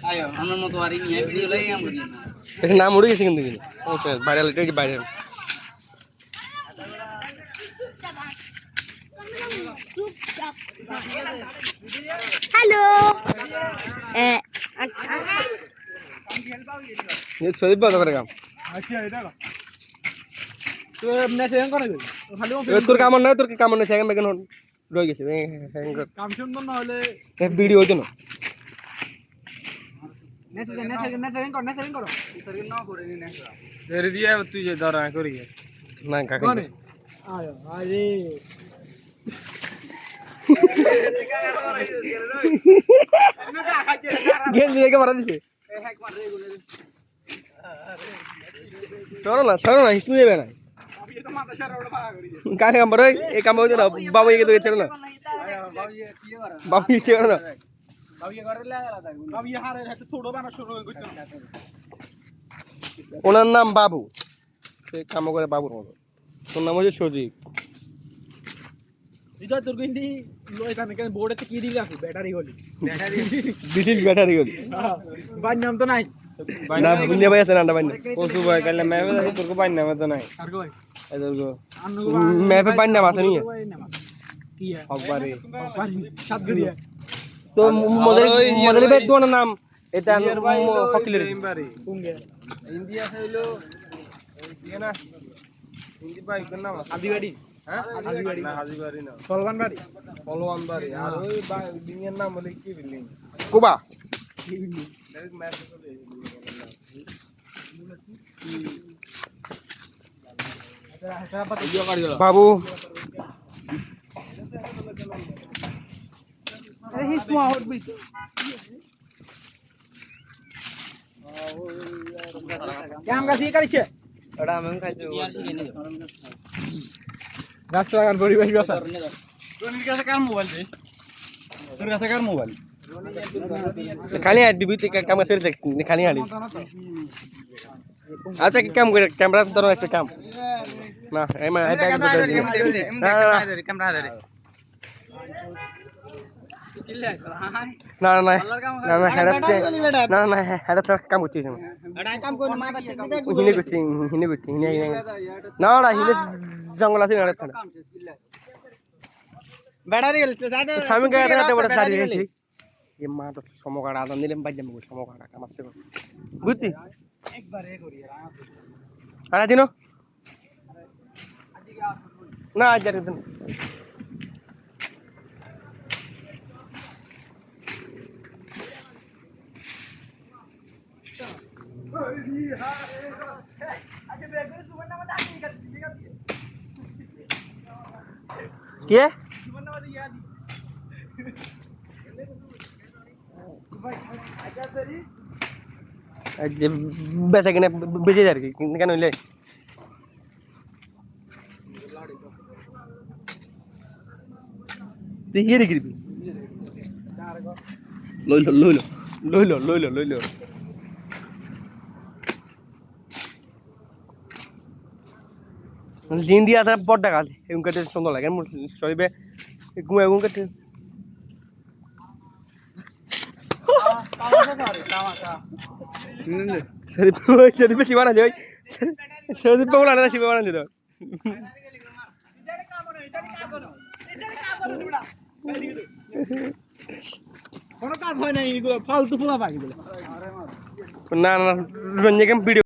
আয়ো আমার মতো আর নিয়ে ভিডিও লাগে কাম করি না এটা নাম উড়ে গেছে কিন্তু ভাইরাল এটা কি ভাইরাল হ্যালো ये सदीप बात कर काम अच्छा এটা তো মেসেজ করে গেল খালি তোর কাম না তোর কাম না সেকেন্ড বেকেন রয়ে গেছে কাম সুন্দর না হলে ভিডিও হইতো না নেসেন করো সরকার না করে নি না ধরে দিয়ে তুই যে ধরা করি না কাকা কোনে আয় আরে গেল দিকে মারা দিছে সরো না হিসু দেবে না কানে কাম বড় এই কাম হইতো না বাবু একে তো গেছে না বাবু কি করে না ওনার নাম বাবু সে কাম করে বাবুর মতো তোর নাম হচ্ছে সজীব এটা তোর কিন্তু এখানে কেন বোর্ডে কি দিবি রাখো ব্যাটারি হলি দিদির ব্যাটারি গলি বাই নাম তো নাই না বুনিয়া ভাই আছে না বাই না পশু ভাই কালে ম্যাপে আছে তোর কো বাই নাম তো নাই আর কই এদের গো ম্যাপে বাই নাম আছে নি কি হকবারে সাতগড়িয়া তো মদলি ভাই তোমার নাম এটা ফকিলের কুঙ্গে ইন্ডিয়া হইলো ইয়ে না হিন্দি ভাই কোন নাম আদিবাড়ি হ্যাঁ হাজিবাড়ি না হাজিবাড়ি না সলমান বাড়ি পলোয়ান বাড়ি আর ওই বিল্ডিং এর নাম বলে কি বিল্ডিং কোবা ডাইরেক্ট ম্যাপ চলে বাবু এই স্মল হট বিট কেমন গাছি কাটছে এটা আমি খাইতে গাছ লাগান পরিবেশ বাঁচা রনির কাছে কার মোবাইল রে তোর কাছে কার মোবাইল খালি আর ডিবিতে কাম করে খালি আড়ি আচ্ছা কি কাম করে ক্যামেরা ধরো একটা কাম না এই মা এই ব্যাগ ক্যামেরা ধরে না না না না হেডাতে না না হেডাতে কাম করছিস আমি এটা কাম কই না মাথা চেক দিবে হিনে করছি হিনে না না হিনে জঙ্গল আছে না এটা ব্যাটারি গেল সাদা স্বামী কে এটা বড় সারি গেছি এই মা তো সমকাড়া আদান দিলাম বাই যাবো সমকাড়া কাম আছে বুঝতি একবারে করি আরে দিনো না আজ আর দিন কে বেচা কিনে বেঁচে যায় আর কি কেন হইলে তুই ইয়ে রেখে দিবি লইল লইল লইল লইল লইল দিন দিয়ে আসা বড় গাছ এগুন কাটে সুন্দর লাগে শরীরে ঘুমে এগুন কাটে শরীরে শিবা না যাই শরীর বলা না শিবা বানা দিত কোনো কাজ হয় না এগুলো ফালতু পোলা পাখি বলে না না রঞ্জে ভিডিও